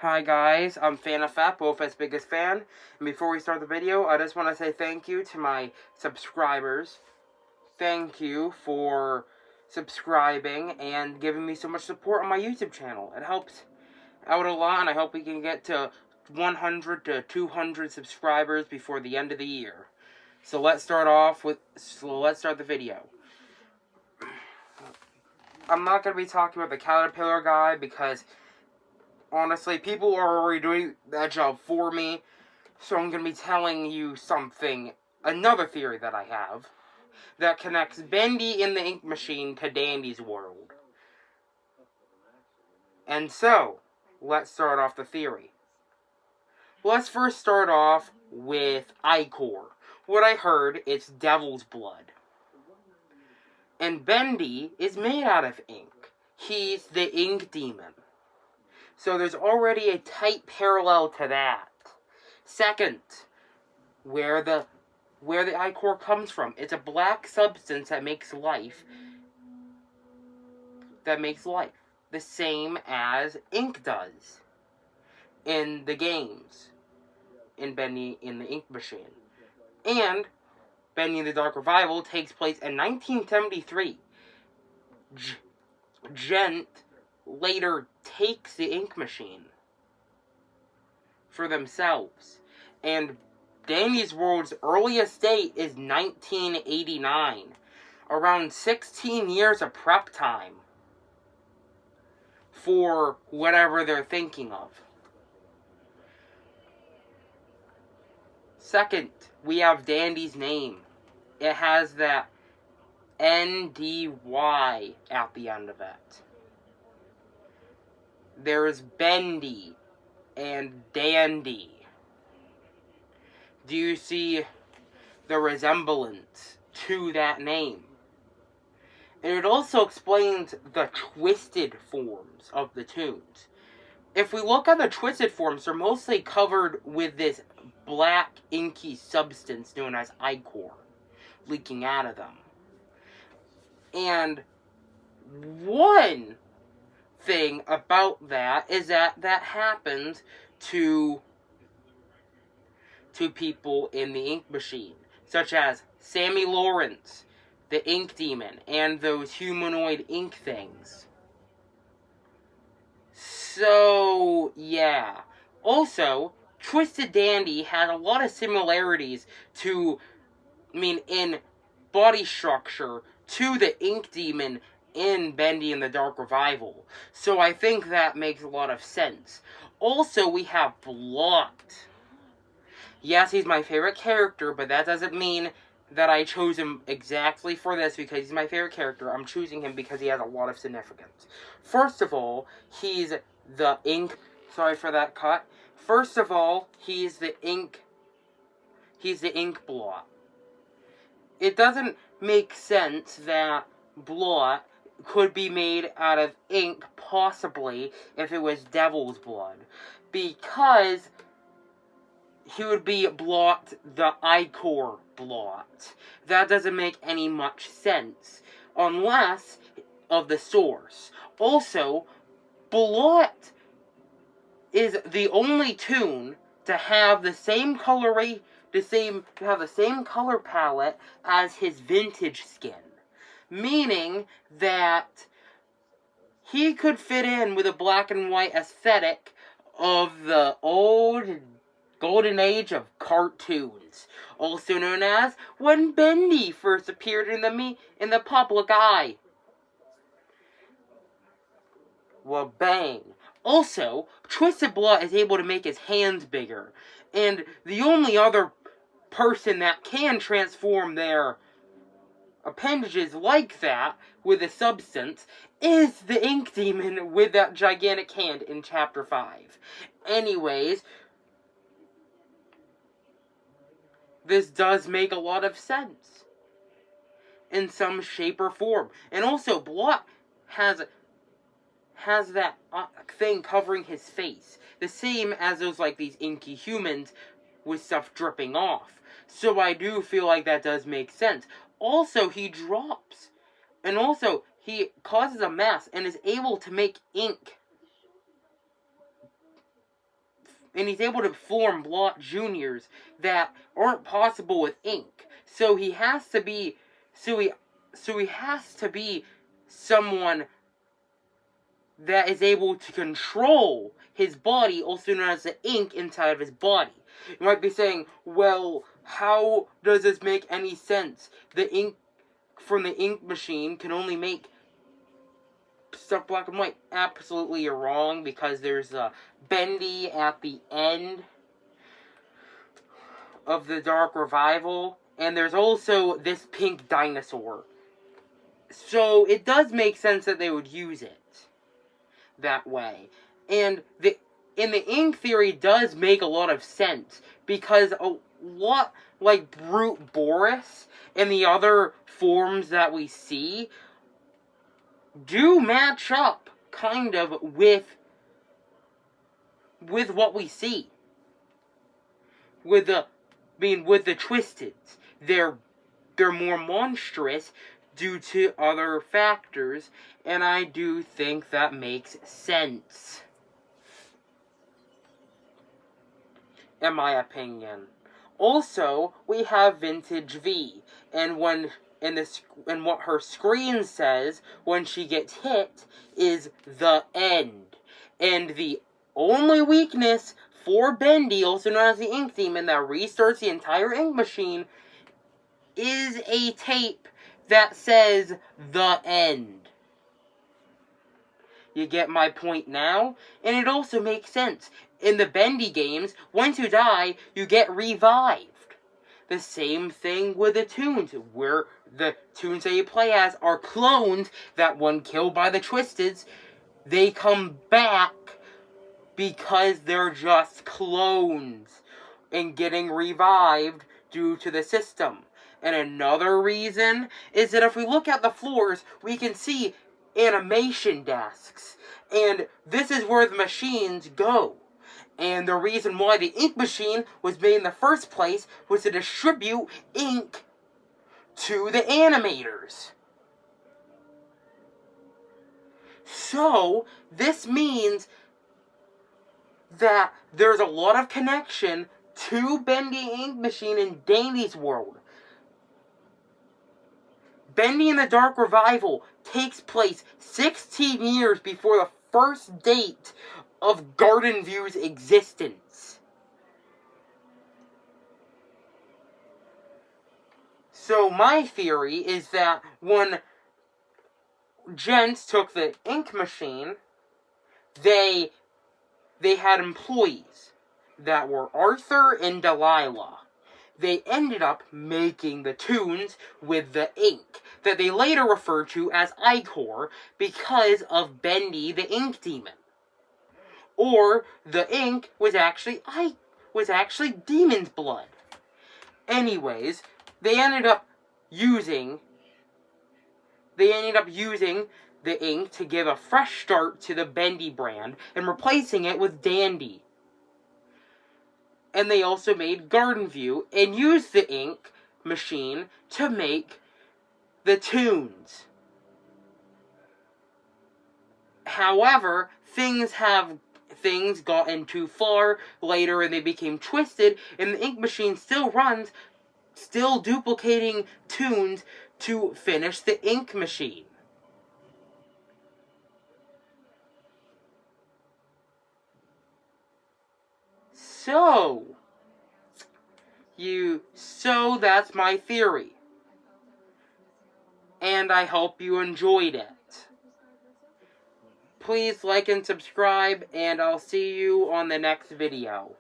Hi guys, I'm FanofFat, BoFast's biggest fan, and before we start the video, I just want to say thank you to my subscribers. Thank you for subscribing and giving me so much support on my YouTube channel. It helps out a lot, and I hope we can get to 100 to 200 subscribers before the end of the year. So let's start the video. I'm not going to be talking about the caterpillar guy because honestly, people are already doing that job for me, so I'm going to be telling you another theory that I have, that connects Bendy in the Ink Machine to Dandy's world. And so, let's start off the theory. Let's first start off with Ichor. What I heard, it's devil's blood. And Bendy is made out of ink. He's the ink demon. So there's already a tight parallel to that. Second, where the ichor comes from. It's a black substance that makes life. The same as ink does in the games. In Bendy in the Ink Machine. And Bendy in the Dark Revival takes place in 1973. Gent later takes the Ink Machine for themselves. And Dandy's world's earliest date is 1989. Around 16 years of prep time for whatever they're thinking of. Second, we have Dandy's name. It has that NDY at the end of it. There's Bendy and Dandy. Do you see the resemblance to that name? And it also explains the twisted forms of the tunes. If we look at the twisted forms, they're mostly covered with this black inky substance known as ichor leaking out of them. And one thing about that is that happens to people in the Ink Machine, such as Sammy Lawrence, the Ink Demon, and those humanoid ink things. So, yeah. Also, Twisted Dandy had a lot of similarities in body structure, to the Ink Demon in Bendy in the Dark Revival. So I think that makes a lot of sense. Also, we have Blot. Yes, he's my favorite character, but that doesn't mean that I chose him exactly for this because he's my favorite character. I'm choosing him because he has a lot of significance. First of all, he's the ink... Sorry for that cut. First of all, he's the ink blot. It doesn't make sense that Blot could be made out of ink, possibly, if it was devil's blood. Because he would be Blot the Ichor Blot. That doesn't make any much sense. Unless of the source. Also, Blot is the only tune to have the same color palette as his vintage skin. Meaning that he could fit in with a black and white aesthetic of the old golden age of cartoons, also known as when Bendy first appeared in the public eye. Well, bang. Also, Twisted Blot is able to make his hands bigger, and the only other person that can transform their appendages like that with a substance is the Ink Demon with that gigantic hand in Chapter 5. Anyways, this does make a lot of sense in some shape or form. And also, Blot has that thing covering his face. The same as these inky humans with stuff dripping off. So I do feel like that does make sense. Also, he drops. And also, he causes a mess and is able to make ink and he's able to form blot juniors that aren't possible with ink. So he has to be, so he has to be someone that is able to control his body, also known as the ink inside of his body. You might be saying, well, how does this make any sense? The ink from the ink machine can only make stuff black and white. Absolutely you're wrong, because there's a Bendy at the end of the Dark Revival, and there's also this pink dinosaur. So it does make sense that they would use it that way. And the ink theory does make a lot of sense, because a lot like Brute Boris and the other forms that we see do match up kind of with what we see. With the Twisteds. They're more monstrous due to other factors, and I do think that makes sense, in my opinion. Also, we have Vintage V, and what her screen says when she gets hit is the end. And the only weakness for Bendy, also known as the Ink Demon, that restarts the entire ink machine, is a tape that says the end. You get my point now? And it also makes sense. In the Bendy games, once you die, you get revived. The same thing with the Toons, where the Toons that you play as are clones that, when killed by the Twisteds, they come back because they're just clones and getting revived due to the system. And another reason is that if we look at the floors, we can see animation desks. And this is where the machines go. And the reason why the ink machine was made in the first place was to distribute ink to the animators. So, this means that there's a lot of connection to Bendy Ink Machine in Dandy's world. Bendy in the Dark Revival takes place 16 years before the first date of Garden View's existence. So my theory is that when Gents took the ink machine, they had employees that were Arthur and Delilah. They ended up making the Toons with the ink that they later referred to as Ichor because of Bendy the Ink Demon. Or the ink was actually demon's blood. Anyways, they ended up using the ink to give a fresh start to the Bendy brand and replacing it with Dandy. And they also made Garden View and used the ink machine to make the Toons. However, things gotten too far later and they became twisted, and the ink machine still runs, still duplicating Toons to finish the ink machine. So that's my theory. And I hope you enjoyed it. Please like and subscribe, and I'll see you on the next video.